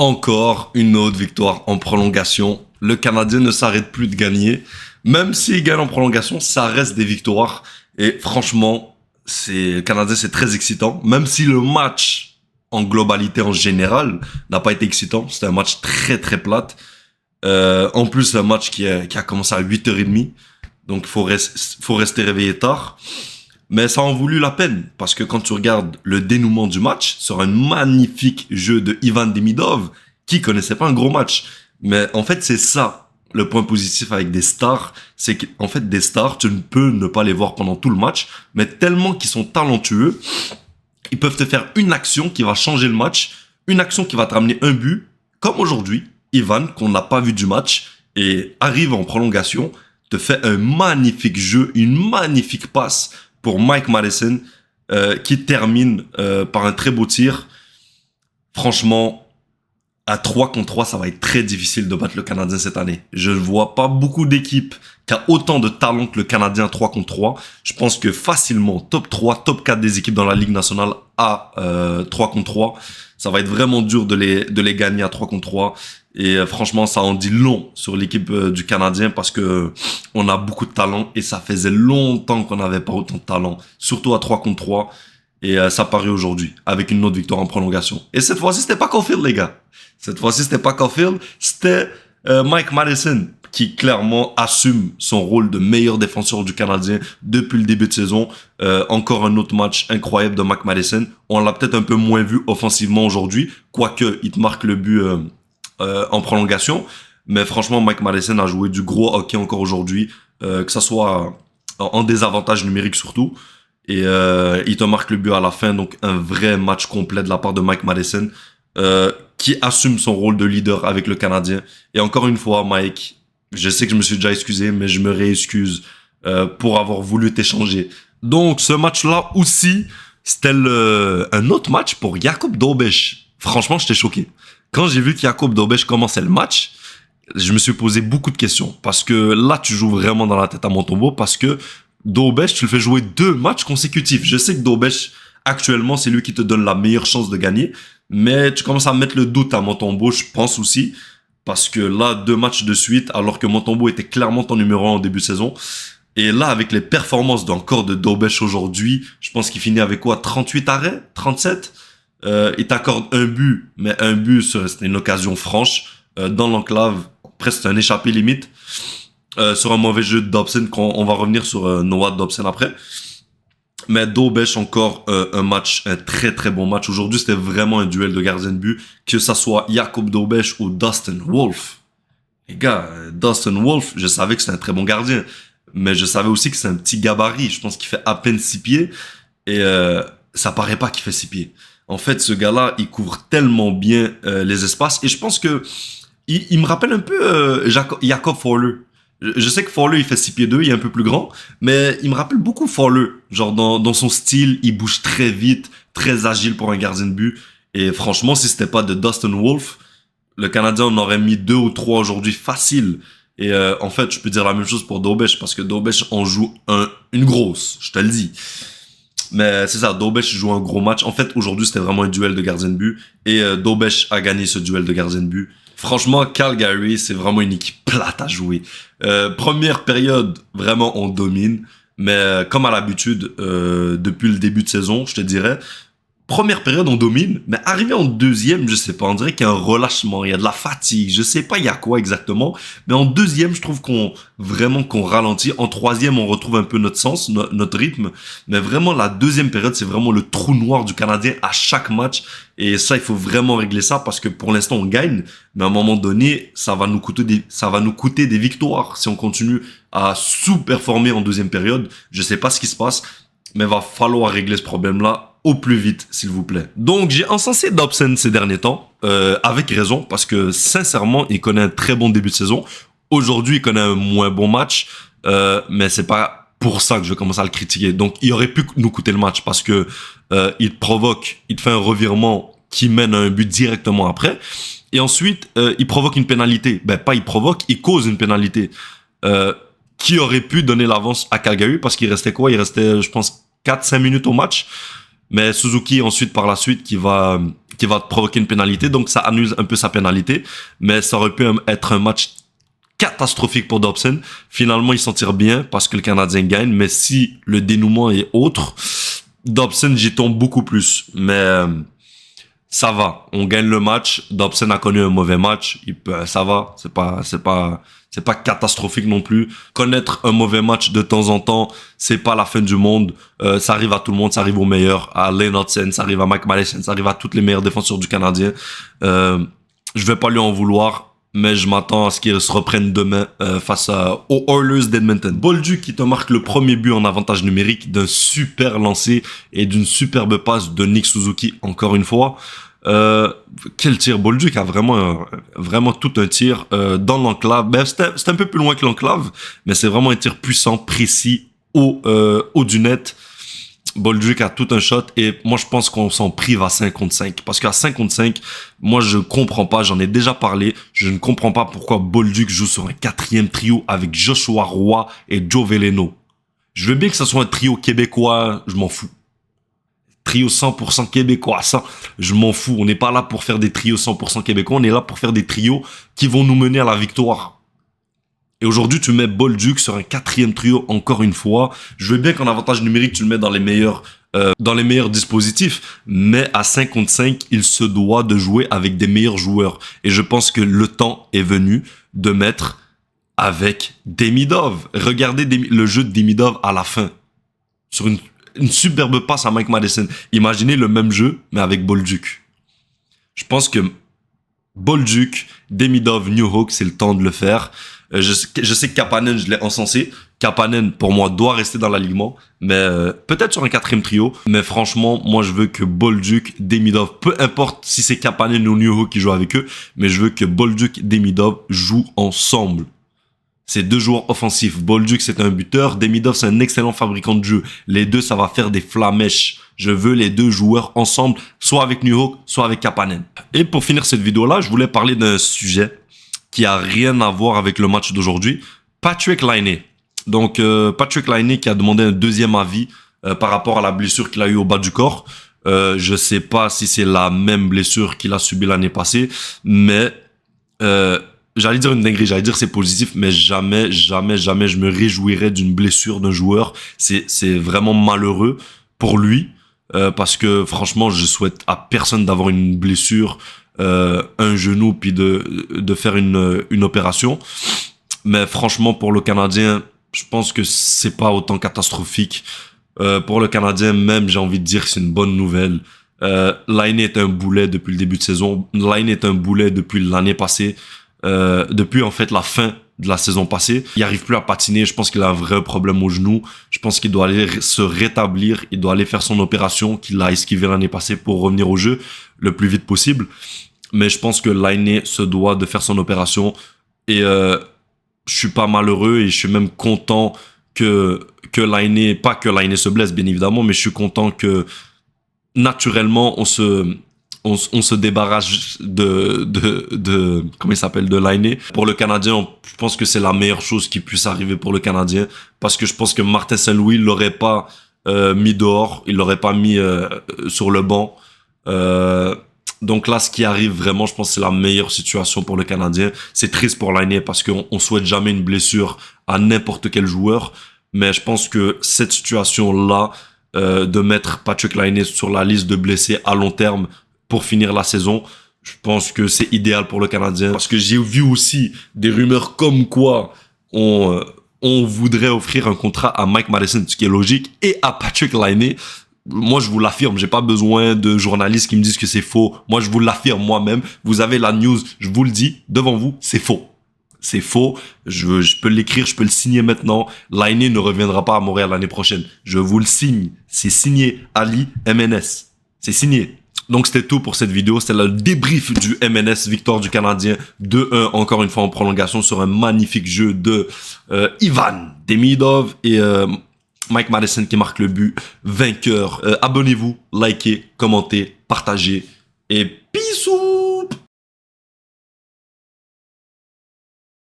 Encore une autre victoire en prolongation. Le Canadien ne s'arrête plus de gagner. Même s'il gagne en prolongation, ça reste des victoires. Et franchement, le Canadien, c'est très excitant. Même si le match, en globalité, en général, n'a pas été excitant. C'était un match très, très plate. En plus, un match qui a commencé à 8h30. Donc, faut rester réveillé tard. Mais ça en voulu la peine, parce que quand tu regardes le dénouement du match, sur un magnifique jeu de Ivan Demidov, qui connaissait pas un gros match. Mais en fait, c'est ça, le point positif avec des stars, c'est qu'en fait, des stars, tu ne peux ne pas les voir pendant tout le match, mais tellement qu'ils sont talentueux, ils peuvent te faire une action qui va changer le match, une action qui va te ramener un but, comme aujourd'hui, Ivan, qu'on n'a pas vu du match, et arrive en prolongation, te fait un magnifique jeu, une magnifique passe, pour Mike Matheson, qui termine par un très beau tir. Franchement, à 3 contre 3, ça va être très difficile de battre le Canadien cette année. Je ne vois pas beaucoup d'équipes qui a autant de talent que le Canadien à 3 contre 3. Je pense que facilement, top 3, top 4 des équipes dans la Ligue nationale à 3 contre 3. Ça va être vraiment dur de les gagner à 3 contre 3. Et franchement, ça en dit long sur l'équipe du Canadien parce que on a beaucoup de talent et ça faisait longtemps qu'on n'avait pas autant de talent, surtout à 3 contre 3. Et ça paraît aujourd'hui avec une autre victoire en prolongation. Et cette fois-ci, c'était pas Caulfield, les gars. Cette fois-ci, c'était pas Caulfield, c'était Mike Matheson qui clairement assume son rôle de meilleur défenseur du Canadien depuis le début de saison. Encore un autre match incroyable de Mike Matheson. On l'a peut-être un peu moins vu offensivement aujourd'hui, quoique il te marque le but en prolongation. Mais franchement, Mike Matheson a joué du gros hockey encore aujourd'hui, que ça soit en désavantage numérique surtout. Et il te marque le but à la fin, donc un vrai match complet de la part de Mike Matheson, qui assume son rôle de leader avec le Canadien. Et encore une fois, Mike, je sais que je me suis déjà excusé, mais je me réexcuse pour avoir voulu t'échanger. Donc ce match-là aussi, c'était un autre match pour Jakub Dobeš. Franchement, j'étais choqué. Quand j'ai vu que Jakub Dobeš commençait le match, je me suis posé beaucoup de questions. Parce que là, tu joues vraiment dans la tête à Montembeault, parce que Dobeš, tu le fais jouer 2 matchs consécutifs. Je sais que Dobeš, actuellement, c'est lui qui te donne la meilleure chance de gagner. Mais tu commences à mettre le doute à Montembeault, je pense aussi. Parce que là, 2 matchs de suite, alors que Montembeault était clairement ton numéro 1 en début de saison. Et là, avec les performances d'encore de Dobeš aujourd'hui, je pense qu'il finit avec quoi? 38 arrêts? 37? Il t'accorde un but, mais un but, c'était une occasion franche, dans l'enclave, presque un échappé limite, sur un mauvais jeu de Dobson, on va revenir sur Noah Dobson après. Mais Dobeš encore un très très bon match. Aujourd'hui, c'était vraiment un duel de gardien de but, que ça soit Jakub Dobeš ou Dustin Wolf. Les gars, Dustin Wolf, je savais que c'était un très bon gardien, mais je savais aussi que c'est un petit gabarit. Je pense qu'il fait à peine 6 pieds, et ça paraît pas qu'il fait 6 pieds. En fait, ce gars-là, il couvre tellement bien les espaces, et je pense que il me rappelle un peu Jakob Fowler. Je sais que Fowler, il fait 6 pieds 2, il est un peu plus grand, mais il me rappelle beaucoup Fowler. Genre, dans son style, il bouge très vite, très agile pour un gardien de but. Et franchement, si c'était pas de Dustin Wolf, le Canadien en aurait mis 2 ou 3 aujourd'hui facile. Et en fait, je peux dire la même chose pour Dobeš, parce que Dobeš en joue une grosse, je te le dis. Mais c'est ça, Dobeš joue un gros match. En fait, aujourd'hui, c'était vraiment un duel de gardien de but. Et Dobeš a gagné ce duel de gardien de but. Franchement, Calgary, c'est vraiment une équipe plate à jouer. Première période, vraiment, on domine. Mais comme à l'habitude, depuis le début de saison, je te dirais, première période, on domine. Mais arrivé en deuxième, je sais pas, on dirait qu'il y a un relâchement, il y a de la fatigue. Je sais pas il y a quoi exactement. Mais en deuxième, je trouve qu'on ralentit. En troisième, on retrouve un peu notre sens, notre rythme. Mais vraiment, la deuxième période, c'est vraiment le trou noir du Canadien à chaque match. Et ça, il faut vraiment régler ça parce que pour l'instant, on gagne. Mais à un moment donné, ça va nous coûter des victoires si on continue à sous-performer en deuxième période. Je sais pas ce qui se passe, mais va falloir régler ce problème-là au plus vite, s'il vous plaît. Donc, j'ai encensé Dobson ces derniers temps, avec raison, parce que sincèrement, il connaît un très bon début de saison. Aujourd'hui, il connaît un moins bon match, mais c'est pas pour ça que je commence à le critiquer. Donc, il aurait pu nous coûter le match parce que il te fait un revirement qui mène à un but directement après. Et ensuite, il provoque une pénalité. Ben, pas il provoque, il cause une pénalité. Qui aurait pu donner l'avance à Calgary parce qu'il restait quoi? Il restait, je pense, 4-5 minutes au match. Mais Suzuki, ensuite, par la suite, qui va qui va te provoquer une pénalité, donc ça annule un peu sa pénalité, mais ça aurait pu être un match catastrophique pour Dobson. Finalement, il s'en tire bien parce que le Canadien gagne, mais si le dénouement est autre, Dobson, j'y tombe beaucoup plus. Mais ça va, on gagne le match. Dobson a connu un mauvais match, ça va, c'est pas catastrophique non plus. Connaître un mauvais match de temps en temps, c'est pas la fin du monde. Ça arrive à tout le monde, ça arrive aux meilleurs, à Lane Hutson, ça arrive à Mike Matheson, ça arrive à toutes les meilleurs défenseurs du Canadien. Je vais pas lui en vouloir, mais je m'attends à ce qu'il se reprenne demain face aux Oilers d'Edmonton. Bolduc qui te marque le premier but en avantage numérique d'un super lancer et d'une superbe passe de Nick Suzuki encore une fois. Quel tir! Bolduc a vraiment tout un tir dans l'enclave. Ben, c'est un peu plus loin que l'enclave, mais c'est vraiment un tir puissant, précis, haut du net. Bolduc a tout un shot et moi je pense qu'on s'en prive à 5 contre 5 parce qu'à 5 contre 5, moi je comprends pas, j'en ai déjà parlé, je ne comprends pas pourquoi Bolduc joue sur un quatrième trio avec Joshua Roy et Joe Veleno. Je veux bien que ça soit un trio québécois, je m'en fous. Trio 100% québécois, ça, je m'en fous. On n'est pas là pour faire des trios 100% québécois, on est là pour faire des trios qui vont nous mener à la victoire. Et aujourd'hui, tu mets Bolduc sur un quatrième trio encore une fois. Je veux bien qu'en avantage numérique, tu le mets dans les meilleurs dispositifs. Mais à 5 contre 5, il se doit de jouer avec des meilleurs joueurs. Et je pense que le temps est venu de mettre avec Demidov. Regardez le jeu de Demidov à la fin. Sur une superbe passe à Mike Matheson. Imaginez le même jeu, mais avec Bolduc. Je pense que Bolduc, Demidov, Newhook, c'est le temps de le faire. Je sais que Kapanen, je l'ai encensé. Kapanen, pour moi, doit rester dans l'alignement, mais peut-être sur un quatrième trio. Mais franchement, moi, je veux que Bolduc, Demidov, peu importe si c'est Kapanen ou Newhook qui joue avec eux, mais je veux que Bolduc, Demidov jouent ensemble. C'est deux joueurs offensifs. Bolduc, c'est un buteur. Demidov, c'est un excellent fabricant de jeu. Les deux, ça va faire des flamèches. Je veux les deux joueurs ensemble, soit avec Newhook, soit avec Kapanen. Et pour finir cette vidéo-là, je voulais parler d'un sujet qui a rien à voir avec le match d'aujourd'hui. Patrik Laine. Donc, Patrik Laine qui a demandé un deuxième avis par rapport à la blessure qu'il a eue au bas du corps. Je sais pas si c'est la même blessure qu'il a subie l'année passée, mais j'allais dire une dinguerie, j'allais dire c'est positif, mais jamais je me réjouirais d'une blessure d'un joueur. C'est vraiment malheureux pour lui, parce que franchement, je souhaite à personne d'avoir une blessure, un genou, puis de faire une opération. Mais franchement, pour le Canadien, je pense que c'est pas autant catastrophique. Pour le Canadien, même, j'ai envie de dire que c'est une bonne nouvelle. Laine est un boulet depuis le début de saison. Laine est un boulet depuis l'année passée. Depuis en fait la fin de la saison passée, il arrive plus à patiner. Je pense qu'il a un vrai problème au genou. Je pense qu'il doit aller se rétablir. Il doit aller faire son opération qu'il a esquivé l'année passée pour revenir au jeu le plus vite possible. Mais je pense que Laine se doit de faire son opération et je suis pas malheureux et je suis même content que Laine, pas que Laine se blesse bien évidemment, mais je suis content que naturellement on se débarrasse de comment il s'appelle, de Laine. Pour le Canadien, je pense que c'est la meilleure chose qui puisse arriver pour le Canadien, parce que je pense que Martin Saint-Louis l'aurait pas mis dehors, il l'aurait pas mis sur le banc. Donc là, ce qui arrive vraiment, je pense que c'est la meilleure situation pour le Canadien. C'est triste pour Laine parce qu'on souhaite jamais une blessure à n'importe quel joueur, mais je pense que cette situation-là, de mettre Patrik Laine sur la liste de blessés à long terme pour finir la saison, je pense que c'est idéal pour le Canadien. Parce que j'ai vu aussi des rumeurs comme quoi on voudrait offrir un contrat à Mike Matheson, ce qui est logique, et à Patrik Laine. Moi, je vous l'affirme, j'ai pas besoin de journalistes qui me disent que c'est faux. Moi, je vous l'affirme moi-même. Vous avez la news, je vous le dis devant vous, c'est faux. C'est faux. Je peux l'écrire, je peux le signer maintenant. Laine ne reviendra pas à Montréal l'année prochaine. Je vous le signe. C'est signé. Ali MNS. C'est signé. Donc, c'était tout pour cette vidéo. C'était le débrief du MNS, victoire du Canadien 2-1, encore une fois en prolongation sur un magnifique jeu de Ivan Demidov et Mike Matheson qui marque le but vainqueur. Abonnez-vous, likez, commentez, partagez et bisous.